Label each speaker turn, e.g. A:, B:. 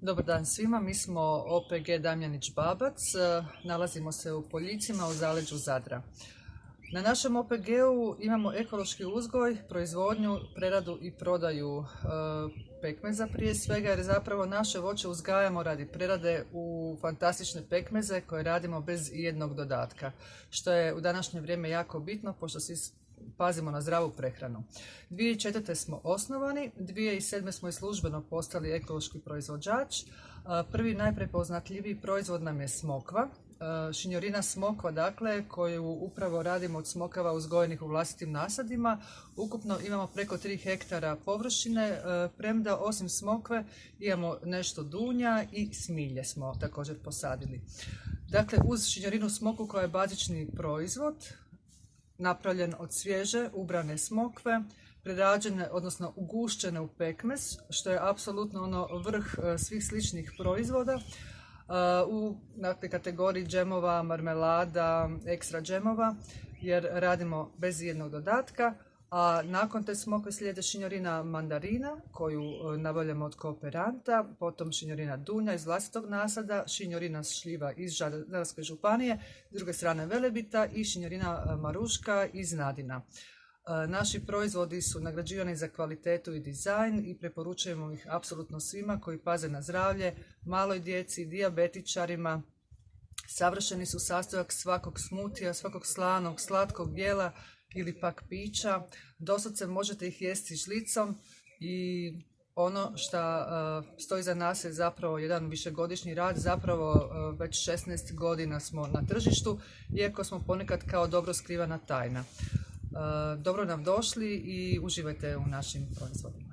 A: Dobar dan svima, mi smo OPG Damjanić Babac, nalazimo se u Poljicima u zaleđu Zadra. Na našem OPG-u imamo ekološki uzgoj, proizvodnju, preradu i prodaju pekmeza prije svega, jer zapravo naše voće uzgajamo radi prerade u fantastične pekmeze koje radimo bez jednog dodatka, što je u današnje vrijeme jako bitno pošto svi pazimo na zdravu prehranu. 2004. smo osnovani, 2007. smo i službeno postali ekološki proizvođač. Prvi najprepoznatljiviji proizvod nam je smokva, šinjorina smokva, dakle, koju upravo radimo od smokava uzgojenih u vlastitim nasadima. Ukupno imamo preko 3 hektara površine, premda osim smokve imamo nešto dunja i smilje smo također posadili. Dakle, uz šinjorinu smokvu koja je bazični proizvod, napravljen od svježe ubrane smokve, prerađene, odnosno ugušćene u pekmez, što je apsolutno vrh svih sličnih proizvoda. U kategoriji džemova, marmelada, ekstra džemova, jer radimo bez jednog dodatka, a nakon te smokve slijede šinjorina mandarina koju nabavljamo od kooperanta, potom šinjorina dunja iz vlastitog nasada, šinjorina šljiva iz Zadarske županije, s druge strane Velebita i šinjorina maruška iz Nadina. Naši proizvodi su nagrađivani za kvalitetu i dizajn i preporučujemo ih apsolutno svima koji paze na zdravlje, maloj djeci, dijabetičarima. Savršeni su sastojak svakog smutija, svakog slanog, slatkog jela ili pak pića. Doslovce možete ih jesti žlicom i ono što stoji za nas je zapravo jedan višegodišnji rad, zapravo već 16 godina smo na tržištu, iako smo ponekad kao dobro skrivana tajna. Dobro nam došli i uživajte u našim proizvodima.